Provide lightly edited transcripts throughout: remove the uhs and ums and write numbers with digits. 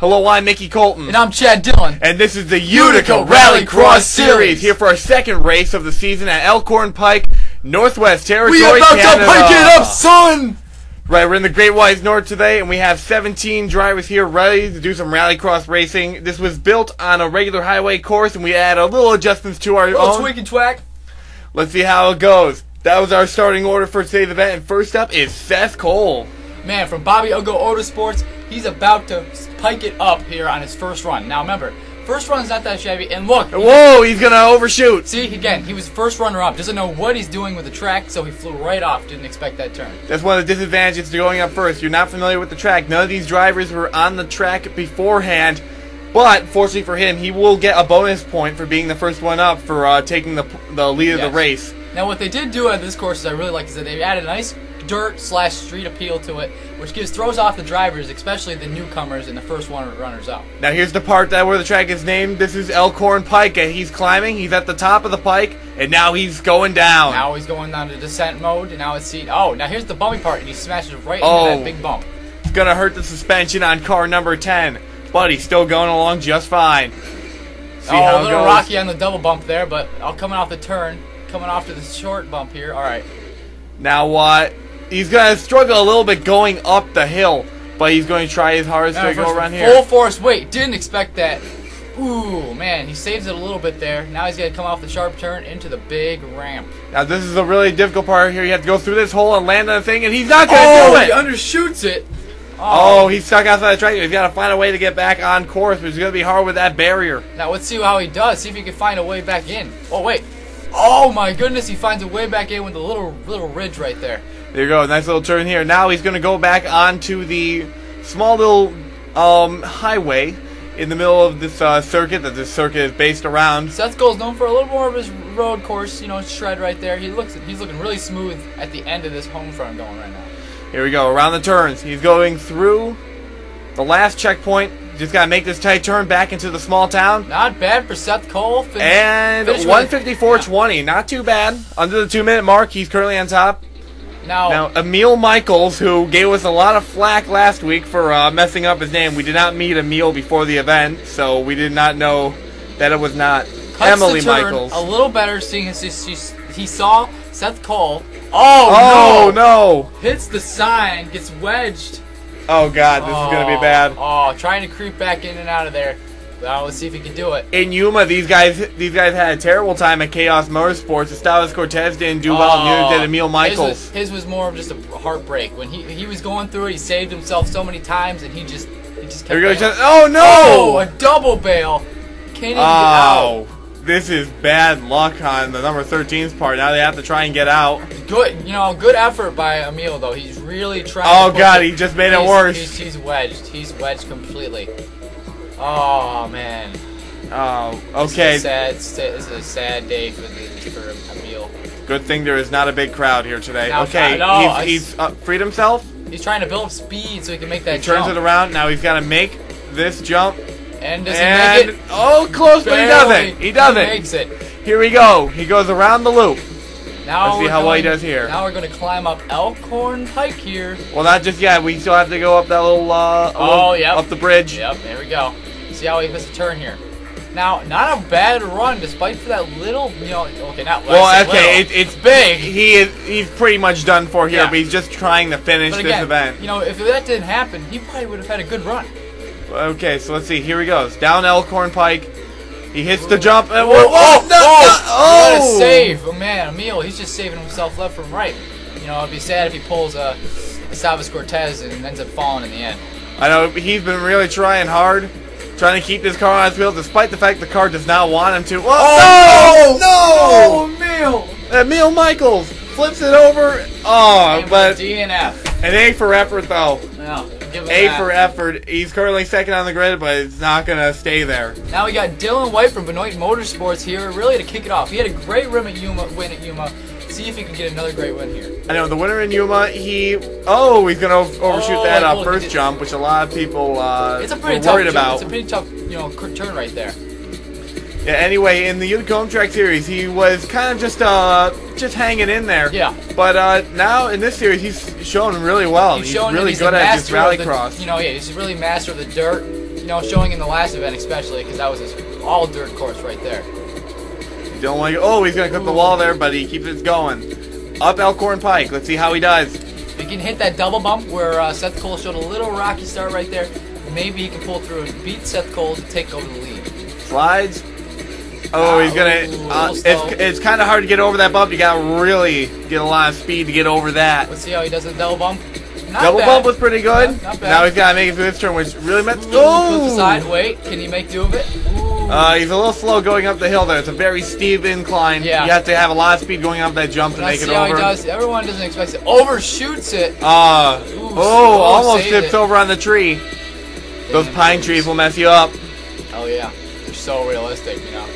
Hello, I'm Mickey Colton. And I'm Chad Dillon. And this is the Utica Rallycross Series. Here for our second race of the season at Elkhorn Pike, Northwest Territory, We about Canada. to pike it up, son! Right, we're in the Great Wise North today, and we have 17 drivers here ready to do some rallycross racing. This was built on a regular highway course, and we add a little adjustments to our own. Twig and twack. Let's see how it goes. That was our starting order for today's event, and first up is Seth Cole. Man, from Bobby Ugo Autosports, he's about to pike it up here on his first run. Now remember, first run's not that shabby, and look. Whoa, he's gonna overshoot. See, again, he was first runner-up, doesn't know what he's doing with the track, so he flew right off, didn't expect that turn. That's one of the disadvantages to going up first. You're not familiar with the track. None of these drivers were on the track beforehand, but fortunately for him, he will get a bonus point for being the first one up for taking the lead of the race. Now what they did do at this course is I really like is that they added a nice dirt/street appeal to it, which throws off the drivers, especially the newcomers and the first runners up. Now here's the part where the track is named. This is Elkhorn Pike. He's climbing. He's at the top of the pike, and now he's going down. Now he's going down to descent mode, and now it's now here's the bumpy part, and he smashes right into that big bump. It's gonna hurt the suspension on car number 10, but he's still going along just fine. See how a little rocky on the double bump there, but coming off the turn, coming off to the short bump here. All right. Now what? He's going to struggle a little bit going up the hill, but he's going to try his hardest to go around here. Full force weight. Didn't expect that. Ooh, man. He saves it a little bit there. Now he's going to come off the sharp turn into the big ramp. Now this is a really difficult part here. You have to go through this hole and land on the thing, and he's not going to do it. He undershoots it. Oh, he's stuck outside the track. He's got to find a way to get back on course, but it's going to be hard with that barrier. Now let's see how he does. See if he can find a way back in. Oh, wait. Oh, my goodness. He finds a way back in with a little ridge right there. There you go, nice little turn here. Now he's going to go back onto the small little highway in the middle of this circuit that this circuit is based around. Seth Cole's known for a little more of his road course, shred right there. He's looking really smooth at the end of this home front going right now. Here we go, around the turns. He's going through the last checkpoint. Just got to make this tight turn back into the small town. Not bad for Seth Cole. And 154.20, not too bad. Under the 2-minute mark, he's currently on top. Now, Emil Michaels, who gave us a lot of flack last week for messing up his name. We did not meet Emil before the event, so we did not know that it was not Emily Michaels. A little better, seeing as he saw Seth Cole. Oh no! Hits the sign, gets wedged. Oh god, this is going to be bad. Oh, trying to creep back in and out of there. Well, let's see if he can do it. In Yuma, these guys had a terrible time at Chaos Motorsports. Esteves Cortez didn't do well, neither did Emil Michaels. His was more of just a heartbreak. When he was going through it, he saved himself so many times, and he just kept going. Oh no! Oh, a double bail. Can't even get out. This is bad luck on the number 13's part. Now they have to try and get out. Good, good effort by Emil though. He's really trying. Oh god, he just made it worse. He's wedged. He's wedged completely. Oh man. Oh, okay. It's a sad day for Emil. Good thing there is not a big crowd here today. Now, okay, he's freed himself. He's trying to build up speed so he can make that jump. He turns it around. Now he's got to make this jump. And does he make it? Oh, close, but he doesn't. He doesn't. He makes it. Here we go. He goes around the loop. Now let's see how well he does here. Now we're going to climb up Elkhorn Pike here. Well, not just yet. We still have to go up that little, up the bridge. Yep, there we go. See how he missed a turn here. Now, not a bad run, despite for that little, okay, not well, okay, little. it's big. He's pretty much done for here, but he's just trying to finish this event. If that didn't happen, he probably would have had a good run. Okay, so let's see. Here he goes. Down Elkhorn Pike. He hits the jump. And What a save. Oh, man, Emil, he's just saving himself left from right. It'd be sad if he pulls a Esteves Cortez and ends up falling in the end. I know, he's been really trying hard, trying to keep this car on its wheels, despite the fact the car does not want him to. Oh, Emil! Emil Michaels flips it over. Oh, but DNF. An A for effort, though. Yeah. A for effort. He's currently second on the grid, but it's not going to stay there. Now we got Dylan White from Benoit Motorsports here, really to kick it off. He had a great win at Yuma. See if he can get another great win here. I know, the winner in Yuma, he's going to overshoot that first jump, which a lot of people it's a pretty were worried tough about. It's a pretty tough, turn right there. Yeah, anyway, in the Utica Home Track Series, he was kind of just hanging in there. Yeah. But now in this series, he's showing really well. He's really good at this rallycross. He's really master of the dirt. you know, showing in the last event especially, because that was his all dirt course right there. Don't like. Oh, he's gonna clip the wall there, but he keeps it going. Up Elkhorn Pike. Let's see how he does. If he can hit that double bump where Seth Cole showed a little rocky start right there, maybe he can pull through and beat Seth Cole to take over the lead. Slides. Oh, he's gonna. It's kind of hard to get over that bump. You gotta really get a lot of speed to get over that. Let's see how he does the double bump. Double bump was pretty good. Not bad. Now he's gotta make it through this turn, which really meant. Oh! The side. Wait, can he make do of it? He's a little slow going up the hill there. It's a very steep incline. Yeah. You have to have a lot of speed going up that jump to make it over. Let's see how he does. Everyone doesn't expect it. Overshoots it. Almost tips over on the tree. Those pine trees will mess you up. Oh yeah, they're so realistic, you know.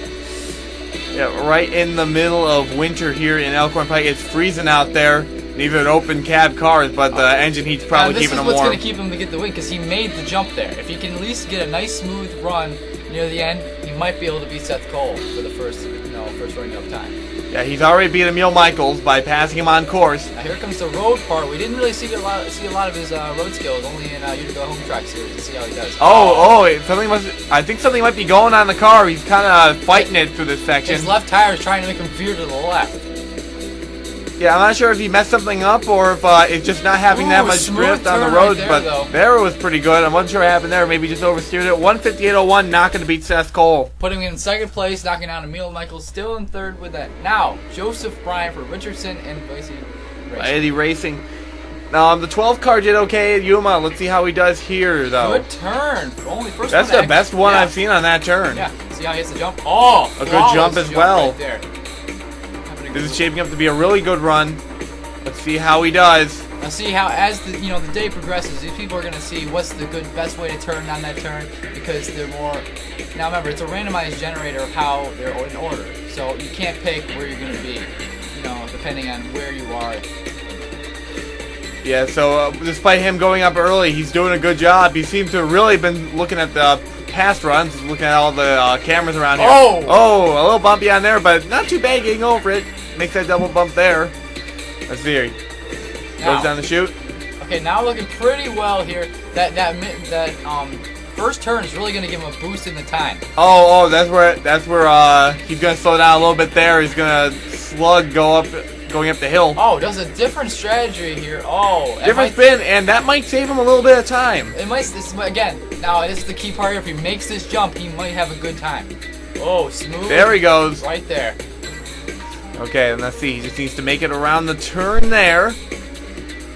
Yeah, right in the middle of winter here in Elkhorn Pike. It's freezing out there. These are open cab cars, but the engine heat's probably keeping them warm. This is what's going to keep him to get the win, because he made the jump there. If he can at least get a nice smooth run near the end, he might be able to beat Seth Cole for the first running up time. Yeah, he's already beat Emil Michaels by passing him on course. Now here comes the road part. We didn't really see a lot of his road skills, only in Utica Home Track Series, to see how he does. I think something might be going on in the car. He's kind of fighting it through this section. His left tire is trying to make him veer to the left. Yeah, I'm not sure if he messed something up or if it's just not having that much drift on the road, right there, but though. there was pretty good. I'm not sure what happened there. Maybe just oversteered it. 158.01, not going to beat Seth Cole. Putting him in second place, knocking out Emil Michaels, still in third with that. Now, Joseph Bryant for Richardson and Eddie Racing. The 12 car did okay at Yuma. Let's see how he does here, though. Good turn. Only first That's the best one I've seen on that turn. Yeah, see how he hits the jump? Oh, a good jump as well. Right there. This is shaping up to be a really good run. Let's see how he does. Now see how as the the day progresses, these people are gonna see what's the best way to turn on that turn, because they're more. Now remember, it's a randomized generator of how they're in order, so you can't pick where you're gonna be, depending on where you are. Yeah. So despite him going up early, he's doing a good job. He seems to have really been looking at the past runs, looking at all the cameras around here. Oh, a little bumpy on there, but not too bad getting over it. Makes that double bump there. Let's see. Goes down the chute. Okay, now looking pretty well here. That first turn is really going to give him a boost in the time. Oh, that's where he's going to slow down a little bit there. He's going to slug going up the hill. Oh, does a different strategy here. Oh, different spin, and that might save him a little bit of time. It might. Again, now this is the key part here. If he makes this jump, he might have a good time. Oh, smooth. There he goes. Right there. Okay, and let's see. He just needs to make it around the turn there.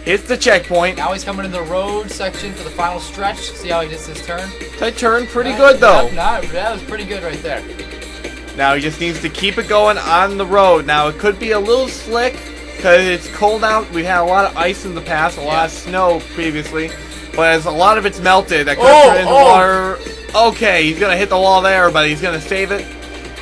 Hits the checkpoint. Now he's coming to the road section for the final stretch. See how he does this turn? Tight turn, pretty good though. That was pretty good right there. Now he just needs to keep it going on the road. Now it could be a little slick because it's cold out. We had a lot of ice in the past, a lot of snow previously, but as a lot of it's melted, that could turn into water. Okay, he's gonna hit the wall there, but he's gonna save it.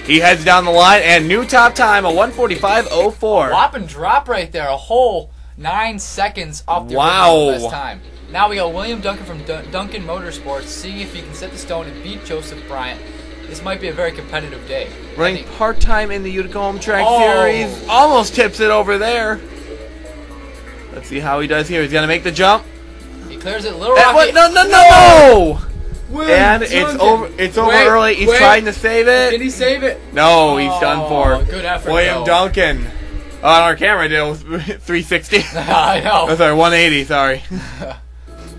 He heads down the line, and new top time, a 1:45.04. Whopping drop right there, a whole 9 seconds off the original best time. Now we got William Duncan from Duncan Motorsports, seeing if he can set the stone and beat Joseph Bryant. This might be a very competitive day. Running part-time in the Utica Home Track Series. Almost tips it over there. Let's see how he does here. He's going to make the jump. He clears it a little rocky. No! And it's over early. He's trying to save it. Can he save it? No, he's done for. Good effort, William Duncan. On our camera, it was 360. I know. Oh, sorry, 180. Sorry.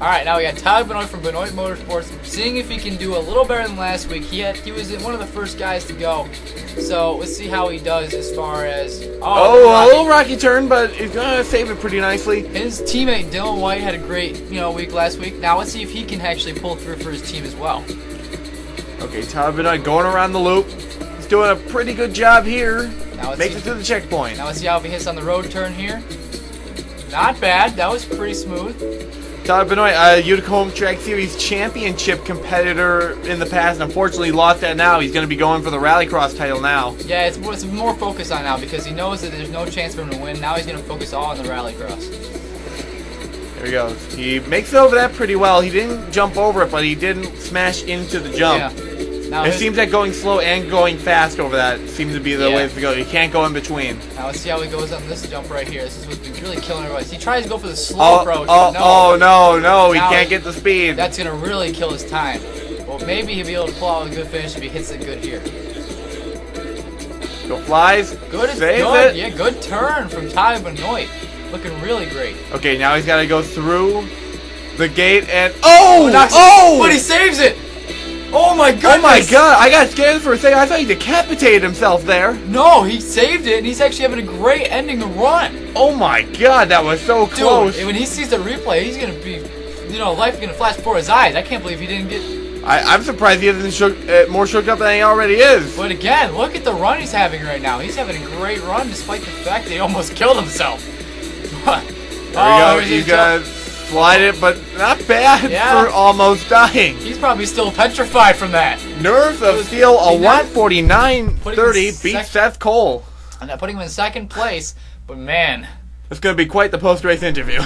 All right, now we got Todd Benoit from Benoit Motorsports, seeing if he can do a little better than last week. He was one of the first guys to go, so let's see how he does as far as. A little rocky turn, but he's gonna save it pretty nicely. His teammate Dylan White had a great week last week. Now let's see if he can actually pull through for his team as well. Okay, Todd Benoit going around the loop. He's doing a pretty good job here. Now makes it to the checkpoint. Now let's see how he hits on the road turn here. Not bad. That was pretty smooth. Todd Benoit, Utica Home Track Series championship competitor in the past, and unfortunately lost that now. He's going to be going for the Rallycross title now. Yeah, it's more focused on now because he knows that there's no chance for him to win. Now he's going to focus all on the Rallycross. There he goes. He makes it over that pretty well. He didn't jump over it, but he didn't smash into the jump. Yeah. Now it seems that going slow and going fast over that seems to be the way to go. You can't go in between. Now let's see how he goes on this jump right here. This is what's been really killing everybody. He tries to go for the slow approach. No, he can't get the speed. That's going to really kill his time. Well, maybe he'll be able to pull out a good finish if he hits it good here. Go flies. Good. Saves good. it. Yeah, good turn from Ty Benoit. Looking really great. Okay, now he's got to go through the gate and... Oh! But he saves it! Oh my goodness! Oh my god, I got scared for a second. I thought he decapitated himself there. No, he saved it, and he's actually having a great ending run. Oh my god, that was so close. Dude, when he sees the replay, he's going to be... You know, life is going to flash before his eyes. I can't believe he didn't get... I'm surprised he isn't more shook up than he already is. But again, look at the run he's having right now. He's having a great run despite the fact that he almost killed himself. There we go. He's gonna slide it, but not bad for almost dying. He's probably still petrified from that. Nerves of Steel, a 149.30 beats Seth Cole. I'm not putting him in second place, but man. It's going to be quite the post-race interview.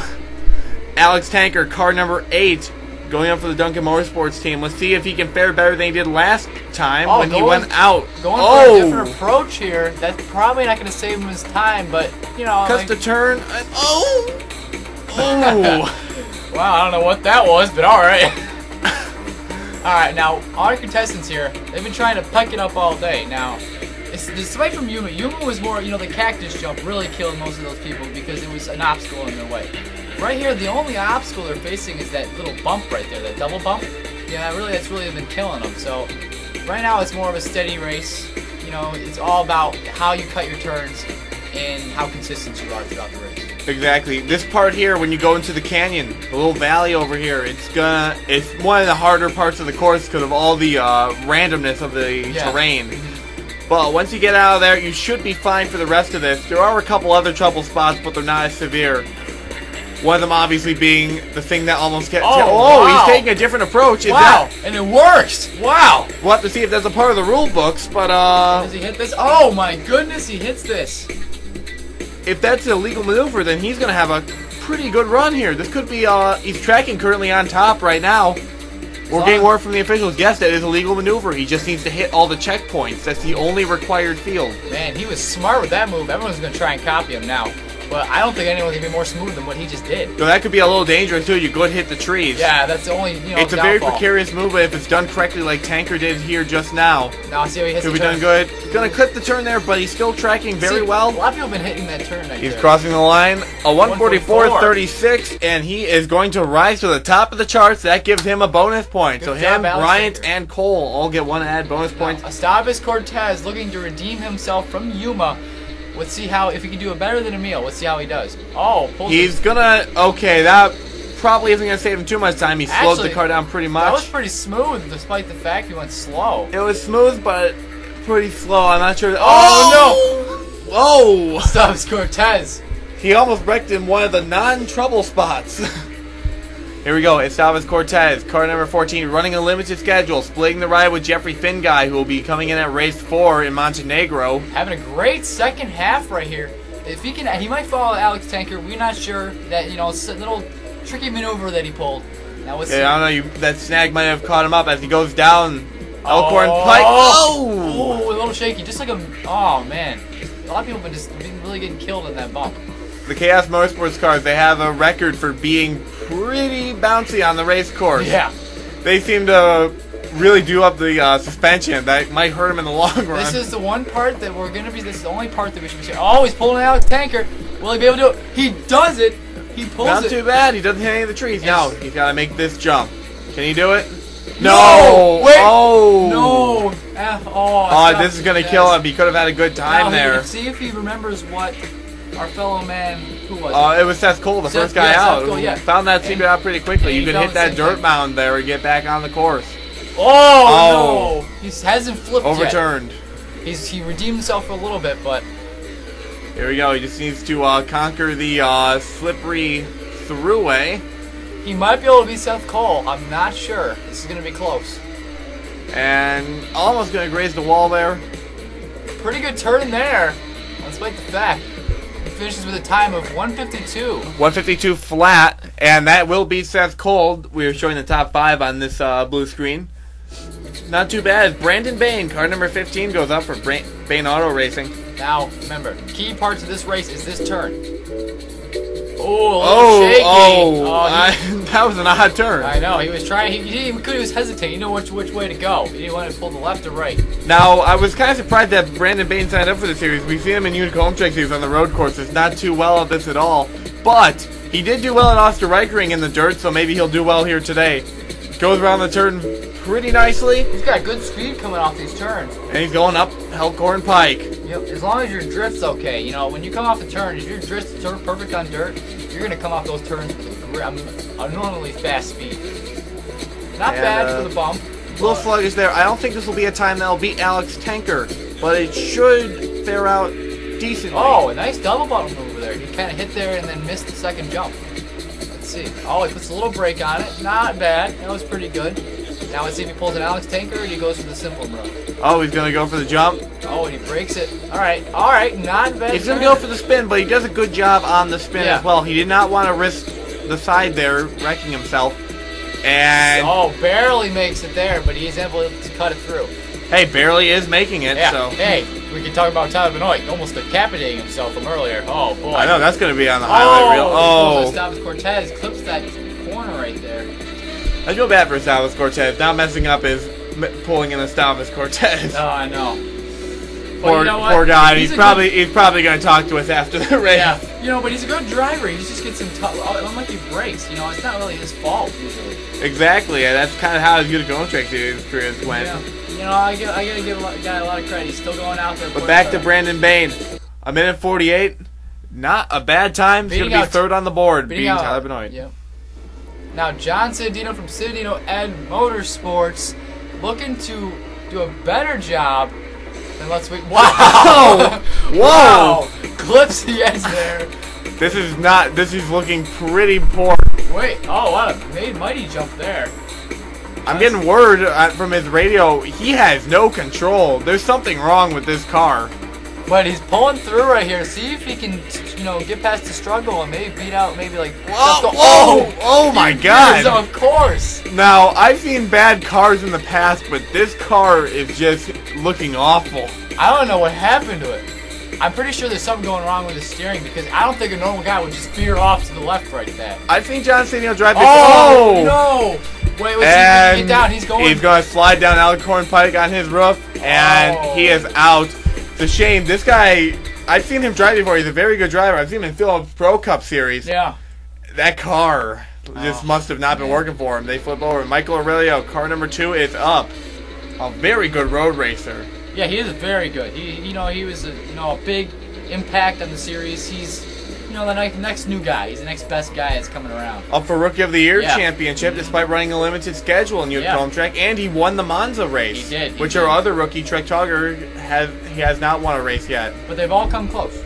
Alex Tanker, car number 8, going up for the Duncan Motorsports team. Let's see if he can fare better than he did last time when he went out. Going for a different approach here. That's probably not going to save him his time, but, you know. Cuts the turn. Oh! Wow, I don't know what that was, but alright. Alright, now, our contestants here, they've been trying to pike it up all day. Now, despite from Yuma, Yuma was more, you know, the cactus jump really killed most of those people because it was an obstacle in their way. Right here, the only obstacle they're facing is that little bump right there, that double bump. Yeah, that's really been killing them. So, right now it's more of a steady race. You know, it's all about how you cut your turns and how consistent you are throughout the race. Exactly. This part here, when you go into the canyon, the little valley over here, it's one of the harder parts of the course because of all the randomness of the terrain. But once you get out of there, you should be fine for the rest of this. There are a couple other trouble spots, but they're not as severe. One of them obviously being the thing that almost kept... wow. He's taking a different approach. And it works! Wow! We'll have to see if that's a part of the rule books, but Does he hit this? Oh my goodness, he hits this! If that's a legal maneuver, then he's going to have a pretty good run here. This could be, he's tracking currently on top right now. We're getting word from the officials. Yes, that is a legal maneuver. He just needs to hit all the checkpoints. That's the only required field. Man, he was smart with that move. Everyone's going to try and copy him now. But I don't think anyone's going to be more smooth than what he just did. So that could be a little dangerous, too. You go and hit the trees. Yeah, that's the only, you know, it's a very precarious move, but if it's done correctly like Tanker did here just now. Now, see how he hits could be done good. He's going to clip the turn there, but he's still tracking very well. A lot of people have been hitting that turn right He's crossing the line. A 144.36, and he is going to rise to the top of the charts. That gives him a bonus point. Good so job, him, Bryant, and Cole all get one add bonus points. Esteban Cortez looking to redeem himself from Yuma. Let's see if he can do it better than Emil. Let's see how he does. He's gonna... Okay, that probably isn't gonna save him too much time. He slowed the car down pretty much. That was pretty smooth, despite the fact he went slow. It was smooth, but pretty slow. I'm not sure... Oh, no! Whoa! Esteban Cortez. He almost wrecked in one of the non-trouble spots. Here we go. Esteban Cortez, car number 14, running a limited schedule, splitting the ride with Jeffrey Finguy, who will be coming in at race 4 in Montenegro. Having a great second half right here. If he can, he might follow Alex Tanker. We're not sure. That, you know, it's a little tricky maneuver that he pulled. Now let's see. I don't know. That snag might have caught him up as he goes down. Elkhorn Pike. Oh, a little shaky. Just like a. Oh man, a lot of people have been really getting killed in that bump. The Chaos Motorsports cars, they have a record for being pretty bouncy on the race course. Yeah. They seem to really do up the suspension. That might hurt him in the long run. This is the one part that we're going to be, this is the only part that we should be saying. Oh, he's pulling out his tanker. Will he be able to do it? He does it. He pulls it. Not too bad. He doesn't hit any of the trees. Now, he's got to make this jump. Can he do it? No! Wait! Oh! No! This is going to kill him. He could have had a good time there. See if he remembers what our fellow man, who was it? It was Seth Cole, the first guy out. Cole, found that secret out pretty quickly. You could hit that dirt mound there and get back on the course. Oh, no! He hasn't flipped Overturned. Yet. He redeemed himself for a little bit, but... Here we go. He just needs to conquer the slippery throughway. He might be able to beat Seth Cole. I'm not sure. This is going to be close. And almost going to graze the wall there. Pretty good turn there, despite the fact. He finishes with a time of 152. 152 flat, and that will beat Seth Cole. We are showing the top 5 on this blue screen. Not too bad. Brandon Bain, car number 15, goes up for Bain Auto Racing. Now, remember, key parts of this race is this turn. Oh, a little shaky. That was an odd turn. I know. He was trying. He was hesitating. He didn't know which way to go. He didn't want to pull the left or right. Now, I was kind of surprised that Brandon Bain signed up for the series. We've seen him in Utica home track series on the road courses. Not too well at this at all. But he did do well at Osterreichering in the dirt, so maybe he'll do well here today. Goes around the turn pretty nicely. He's got good speed coming off these turns. And he's going up Elkhorn Pike. Yep, as long as your drift's okay. You know, when you come off the turn, if your drift's perfect on dirt, you're going to come off those turns with a normally fast speed. Not bad for the bump. A little sluggish there. I don't think this will be a time that'll beat Alex Tanker, but it should fare out decently. Oh, a nice double button move there. He kind of hit there and then missed the second jump. Let's see. Oh, he puts a little brake on it. Not bad. That was pretty good. Now let's see if he pulls an Alex Tanker or he goes for the simple move. Oh, he's going to go for the jump. Oh, and he breaks it. All right, not bad. He's going to go for the spin, but he does a good job on the spin as well. He did not want to risk the side there, wrecking himself. And barely makes it there, but he's able to cut it through. Hey, barely is making it. Yeah. So. Hey, we can talk about Tyler Benoit almost decapitating himself from earlier. Oh boy. I know that's going to be on the highlight reel. Oh. Gustavus Cortez clips that corner right there. I feel bad for Gustavus Cortez. Now messing up is pulling in Gustavus Cortez. Oh, I know. Poor guy. He's probably going to talk to us after the race. Yeah, but he's a good driver. He just gets some tough. Unlike he breaks, it's not really his fault usually. Exactly. And that's kind of how his Utica home track series career went. Yeah. I gotta give a guy a lot of credit. He's still going out there. But back to Brandon Bain. 1:48. Not a bad time. He's going to be third on the board, beating Tyler Benoit. Yep. Now, John Citadino from Citadino Ed Motorsports looking to do a better job than let's wait. Wow! Whoa! Wow! Clips the edge there. This is looking pretty poor. Wait, what a mighty jump there. I'm getting word from his radio, he has no control. There's something wrong with this car. But he's pulling through right here. See if he can, get past the struggle and maybe beat out like. Oh my God! Of course. Now I've seen bad cars in the past, but this car is just looking awful. I don't know what happened to it. I'm pretty sure there's something going wrong with the steering because I don't think a normal guy would just veer off to the left right there. I've seen John Citadino drive this. Oh no! Wait, see if he can get down. He's going to slide down Elkhorn Pike on his roof, and he is out. It's a shame. This guy, I've seen him drive before. He's a very good driver. I've seen him in Phillips Pro Cup Series. Yeah. That car just must have not been working for him. They flip over. Michael Aurelio, car number 2 is up. A very good road racer. Yeah, he is very good. He was a big impact on the series. He's the next new guy. He's the next best guy that's coming around. Up for Rookie of the Year championship despite running a limited schedule in Utica home track, and he won the Monza race. He did. Which our other rookie, Trek Tugger, has not won a race yet. But they've all come close.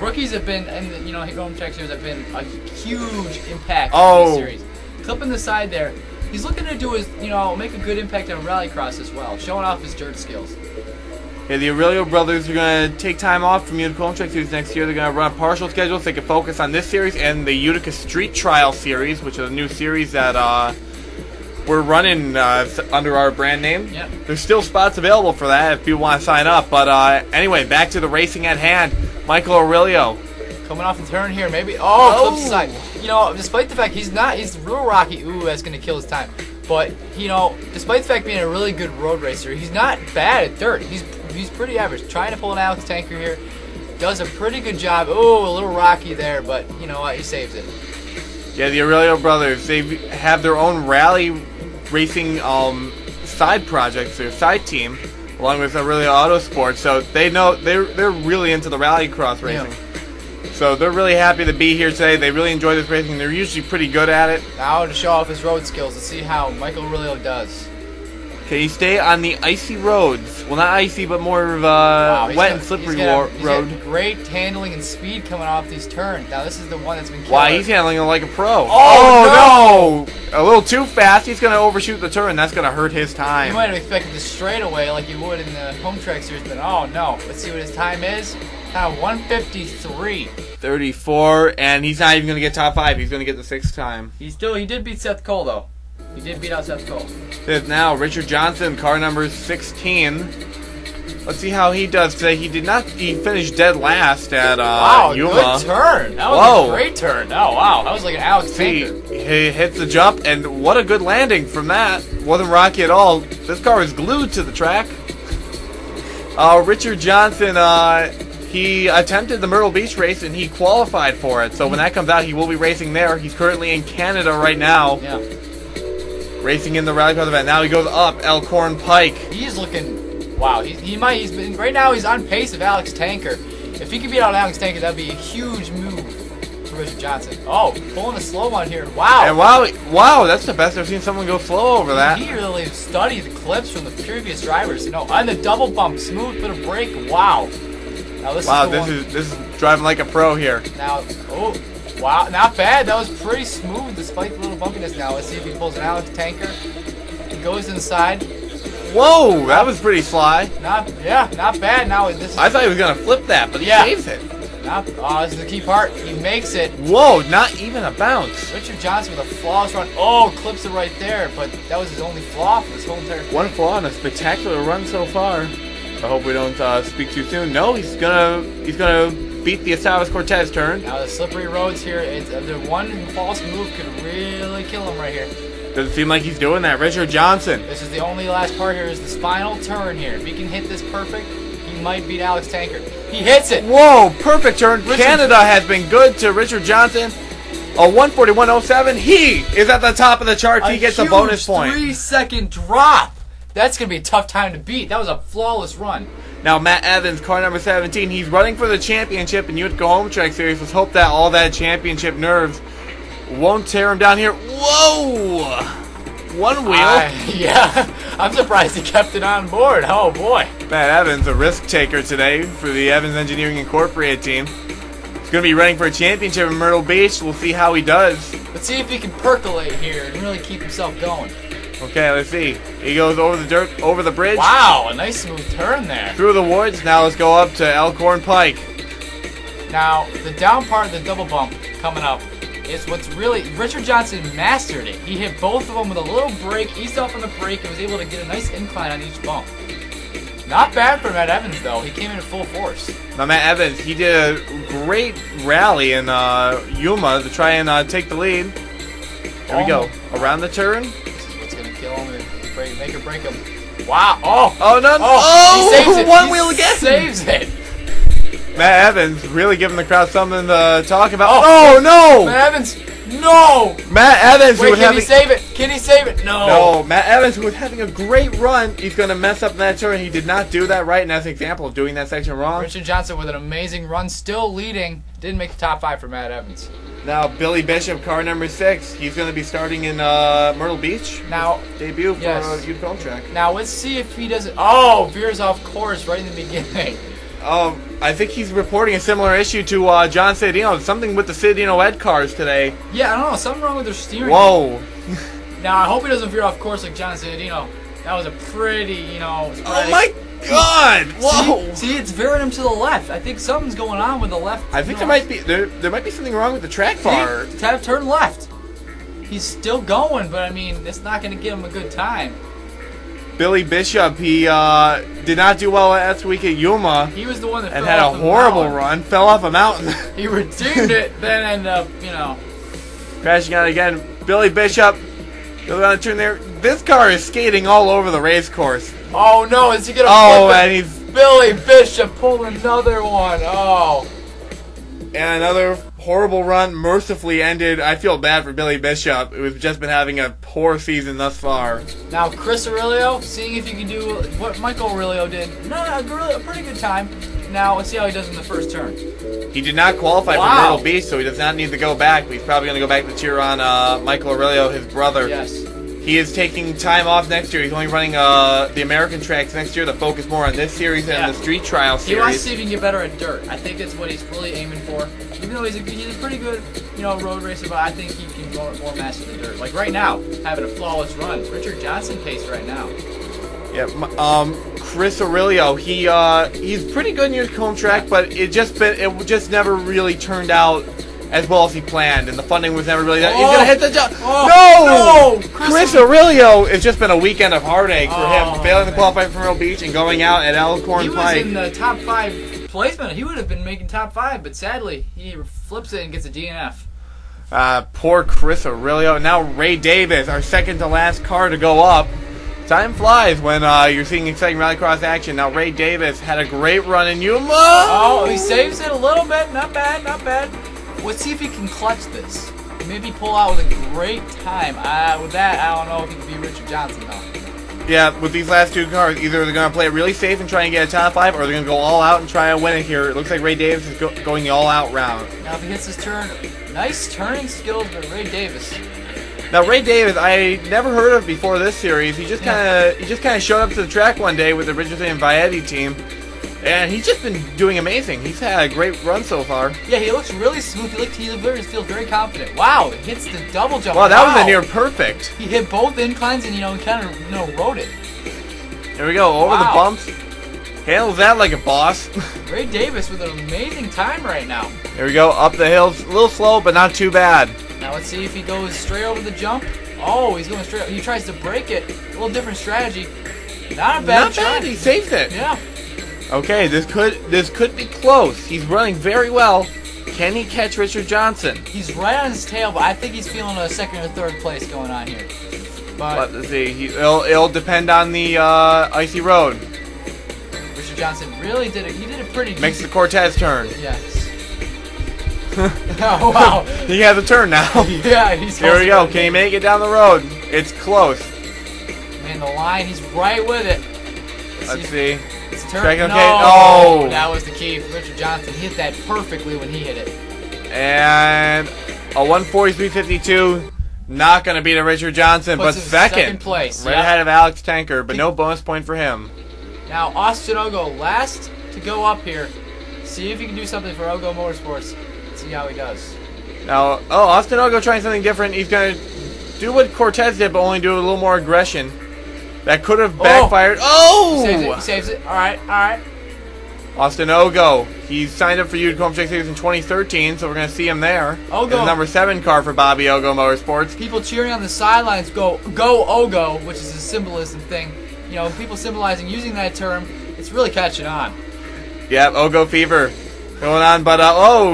Rookies have been, and home track series have been a huge impact on the series. Clipping the side there. He's looking to do his, make a good impact on rallycross as well, showing off his dirt skills. Yeah, the Aurelio brothers are going to take time off from Utica home track series next year. They're going to run partial schedules so they can focus on this series and the Utica Street Trial series, which is a new series that we're running under our brand name. Yep. There's still spots available for that if people want to sign up. But anyway, back to the racing at hand. Michael Aurelio. Coming off the turn here, maybe. Clips the side. Despite the fact he's real rocky. Ooh, that's going to kill his time. But, despite the fact being a really good road racer, he's not bad at dirt. He's pretty average. Trying to pull an Alex Tanker here. Does a pretty good job. Oh, a little rocky there, but you know what? He saves it. Yeah, the Aurelio brothers, they have their own rally racing side projects, their side team, along with Aurelio Autosport. So they know they're really into the rallycross racing. Yeah. So they're really happy to be here today. They really enjoy this racing. They're usually pretty good at it. Now to show off his road skills, let's see how Michael Aurelio does. Can he stay on the icy roads? Well, not icy, but more of wet and slippery road. He's got great handling and speed coming off these turns. Now, this is the one that's been killer. Wow, he's handling it like a pro. Oh, no! A little too fast. He's going to overshoot the turn. That's going to hurt his time. You might have expected the straightaway like you would in the home track series, but oh, no. Let's see what his time is. Kind of 1:53. 34, and he's not even going to get top 5. He's going to get the 6th time. He did beat Seth Cole, though. He did beat out Seth Cole. There's now Richard Johnson, car number 16. Let's see how he does today. He did not. He finished dead last at Yuma. Good turn. That was a great turn. Oh wow, that was like an Alex Tanker. He hits the jump, and what a good landing from that. Wasn't rocky at all. This car is glued to the track. Richard Johnson, he attempted the Myrtle Beach race, and he qualified for it. So when that comes out, he will be racing there. He's currently in Canada right now. Yeah. Racing in the rallycross event. Now he goes up Elkhorn Pike. He's looking. Wow, he's been right now. He's on pace of Alex Tanker. If he could beat out Alex Tanker, that'd be a huge move for Richard Johnson. Oh, pulling a slow one here. Wow. And wow, that's the best I've seen someone go slow over that. He really studied the clips from the previous drivers. You know, on the double bump, smooth bit of brake. Wow. Now this is driving like a pro here. Now, oh, wow, not bad. That was pretty smooth despite the little bumpiness. Now let's see if he pulls an Alex Tanker. He goes inside. Whoa, that was pretty sly. Not bad. Now I thought he was gonna flip that, but he saves it. This is the key part. He makes it. Whoa, not even a bounce. Richard Johnson with a flawless run. Oh, clips it right there, but that was his only flaw for this whole entire thing. One flaw and a spectacular run so far. I hope we don't speak too soon. No, he's gonna beat the Estavis Cortez turn. Now the slippery roads here. The one false move could really kill him right here. Doesn't seem like he's doing that. Richard Johnson. This is the only last part here. Is this final turn here. If he can hit this perfect, he might beat Alex Tanker. He hits it. Whoa, perfect turn. Canada has been good to Richard Johnson. A 141.07. He is at the top of the charts. He gets a bonus point. 3-second drop. That's going to be a tough time to beat. That was a flawless run. Now, Matt Evans, car number 17, he's running for the championship in Utica Home Track Series. Let's hope that all that championship nerves won't tear him down here. Whoa! One wheel. Yeah, I'm surprised he kept it on board. Oh, boy. Matt Evans, a risk taker today for the Evans Engineering Incorporated team. He's going to be running for a championship in Myrtle Beach. We'll see how he does. Let's see if he can percolate here and really keep himself going. Okay, let's see. He goes over the dirt, over the bridge. Wow, a nice smooth turn there. Through the woods. Now let's go up to Elkhorn Pike. Now, the down part of the double bump coming up is what's really... Richard Johnson mastered it. He hit both of them with a little brake, eased off on the brake, and was able to get a nice incline on each bump. Not bad for Matt Evans, though. He came in at full force. Now, Matt Evans, he did a great rally in Yuma to try and take the lead. There we go. Around the turn. Kill him and make or break him. Wow! Oh no! Oh! He saves it. One wheel again. Saves it. Matt Evans really giving the crowd something to talk about. Oh no! Matt Evans! No! Matt Evans. Wait, can he save it? Can he save it? No. No, Matt Evans, who was having a great run, he's going to mess up in that turn. He did not do that right, and that's an example of doing that section wrong. Richard Johnson with an amazing run, still leading. Didn't make the top 5 for Matt Evans. Now, Billy Bishop, car number 6. He's going to be starting in Myrtle Beach. Now, debut for Utica Home Track. Now, let's see if he doesn't... Oh, veers off course right in the beginning. I think he's reporting a similar issue to John Cedino. Something with the Cedino Ed cars today. Yeah, I don't know. Something wrong with their steering. Whoa. Now, I hope he doesn't veer off course like John Cedino. That was a pretty, you know... Oh, my God! Whoa! See, it's veering him to the left. I think something's going on with the left. I think there might be something wrong with the track bar. Turn left. He's still going, but I mean, it's not going to give him a good time. Billy Bishop, he did not do well last week at Yuma. He was the one that and had a horrible run, fell off a mountain. He redeemed it, then ended up, you know, crashing out again. Billy Bishop goes on a turn there. This car is skating all over the race course. Oh no, is he gonna? Oh, and he's Billy Bishop pulled another one. Oh. And another horrible run mercifully ended. I feel bad for Billy Bishop, who's just been having a poor season thus far. Now, Chris Aurelio, seeing if you can do what Michael Aurelio did. A pretty good time. Now, let's see how he does in the first turn. He did not qualify for Myrtle Beach, so he does not need to go back. But he's probably going to go back to cheer on Michael Aurelio, his brother. Yes. He is taking time off next year. He's only running the American tracks next year to focus more on this series and the street trial series. He wants to see if he can get better at dirt. I think that's what he's really aiming for. Even though he's a pretty good, you know, road racer, but I think he can go more master the dirt. Like right now, having a flawless run. Richard Johnson pace right now. Yeah, Chris Aurelio, he's pretty good in your home track, but it just never really turned out as well as he planned, and the funding was never really done. He's going to hit the jump. No! Chris Aurelio, it's just been a weekend of heartache for him, failing to qualify for Myrtle Beach and going out at Alcorn Pike. He was in the top 5 placement. He would have been making top 5, but sadly, he flips it and gets a DNF. Poor Chris Aurelio. Now Ray Davis, our second to last car to go up. Time flies when you're seeing exciting rallycross action. Now Ray Davis had a great run in Yuma. Oh, he saves it a little bit. Not bad, not bad. Let's see if he can clutch this. Maybe pull out with a great time. With that, I don't know if he can be Richard Johnson, though. Yeah, with these last 2 cars, either they're going to play it really safe and try and get a top 5, or they're going to go all out and try and win it here. It looks like Ray Davis is going the all-out round. Now if he hits his turn, nice turning skills by Ray Davis. Now Ray Davis, I never heard of before this series. He just kind of showed up to the track one day with the Richardson and Vietti team, and he's just been doing amazing. He's had a great run so far. Yeah, he looks really smooth. He feels very confident. Wow, he hits the double jump. Wow, that was a near perfect. He hit both inclines and he kind of rode it. There we go, over the bumps. Handles that like a boss. Ray Davis with an amazing time right now. There we go, up the hills. A little slow, but not too bad. Now let's see if he goes straight over the jump. Oh, he's going straight. He tries to break it. A little different strategy. Not a bad try. Not bad. He saved it. Yeah. Okay, this could be close. He's running very well. Can he catch Richard Johnson? He's right on his tail, but I think he's feeling a second or third place going on here. But let's see. It'll depend on the icy road. Richard Johnson really did it. He did it pretty. Makes the Cortez turn. Yes. Oh, wow. He has a turn now. Yeah, he's here we go. Can he make it down the road? It's close. Man, the line, he's right with it. Let's see. It's a turn. Okay. No, oh, that was the key. Richard Johnson hit that perfectly when he hit it. And a 143.52. Not going to beat a Richard Johnson, but second place. Right ahead of Alex Tanker, but no bonus point for him. Now, Austin Ogo, last to go up here. See if he can do something for Ogo Motorsports. See how he does. Now, Austin Ogo trying something different. He's going to do what Cortez did, but only do a little more aggression. That could have backfired. Oh! He saves it. All right, all right. Austin Ogo. He's signed up for Utica Home Track Series in 2013, so we're going to see him there. Ogo. In the number 7 car for Bobby Ogo Motorsports. People cheering on the sidelines go Ogo, which is a symbolism thing. You know, people symbolizing using that term. It's really catching on. Yep, Ogo fever going on, but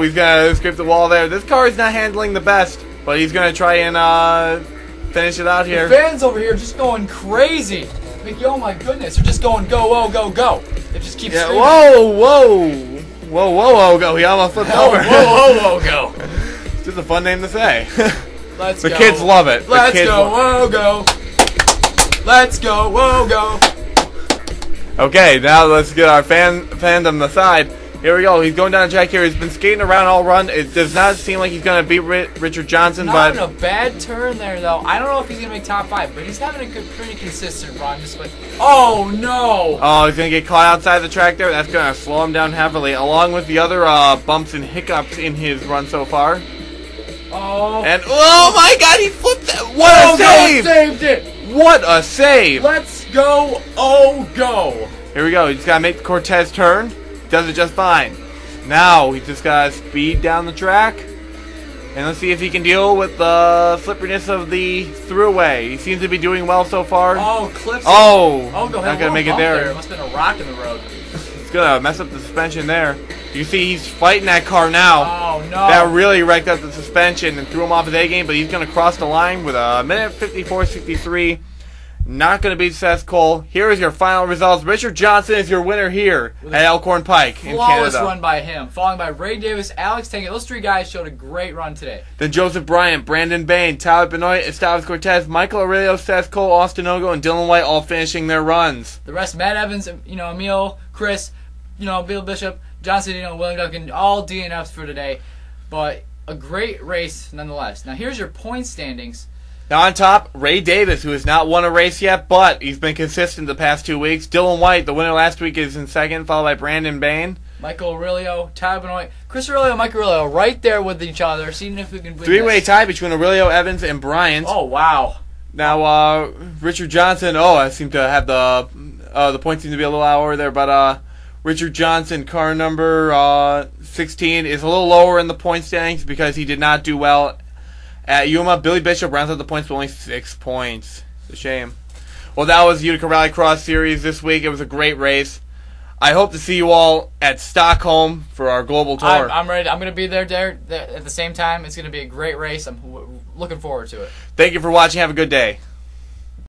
he's going to scrape the wall there. This car is not handling the best, but he's going to try and finish it out here. The fans over here just going crazy. Like, oh my goodness, they're just going go, go. They just keep screaming. Whoa, Ogo. He almost flipped over. Whoa, Ogo. It's just a fun name to say. Let's go. The kids love it. Let's go, Ogo. Let's go, Ogo. Okay, now let's get our fandom aside. Here we go. He's going down the track here. He's been skating around all run. It does not seem like he's going to beat Richard Johnson. Not in a bad turn there, though. I don't know if he's going to make top 5, but he's having a pretty consistent run. Oh, no! Oh, he's going to get caught outside the track there. That's going to slow him down heavily, along with the other bumps and hiccups in his run so far. Oh. And, oh my God, he flipped that. What a save! Saved it! What a save! Let's go, Ogo! Here we go. He's got to make the Cortez turn. Does it just fine. Now he just got to speed down the track, and let's see if he can deal with the slipperiness of the throughway. He seems to be doing well so far. Oh, clips. Oh, not gonna make it there. There must have been a rock in the road. It's gonna mess up the suspension there. You see, he's fighting that car now. Oh no! That really wrecked up the suspension and threw him off his A game. But he's gonna cross the line with a minute 54.63. Not going to beat Seth Cole. Here is your final results. Richard Johnson is your winner here at Alcorn Pike in Canada. Flawless run by him, followed by Ray Davis, Alex Tanker. Those 3 guys showed a great run today. Then Joseph Bryant, Brandon Bain, Tyler Benoit, Esteves Cortez, Michael Aurelio, Seth Cole, Austin Ogo, and Dylan White all finishing their runs. The rest, Matt Evans, Emil, Chris, Bill Bishop, Johnson, William Duncan, all DNFs for today. But a great race nonetheless. Now here's your point standings. Now on top, Ray Davis, who has not won a race yet, but he's been consistent the past 2 weeks. Dylan White, the winner last week, is in second, followed by Brandon Bain. Michael Aurelio, Tyler Benoit, Chris Aurelio, Mike Aurelio, right there with each other, seeing if we can win 3-way tie between Aurelio, Evans, and Bryant. Oh, wow. Now, Richard Johnson, I seem to have the points seem to be a little out over there, but Richard Johnson, car number 16 is a little lower in the point standings because he did not do well at Yuma. Billy Bishop rounds out the points with only 6 points. It's a shame. Well, that was Utica Rallycross Series this week. It was a great race. I hope to see you all at Stockholm for our global tour. I'm ready. I'm going to be there at the same time. It's going to be a great race. I'm looking forward to it. Thank you for watching. Have a good day.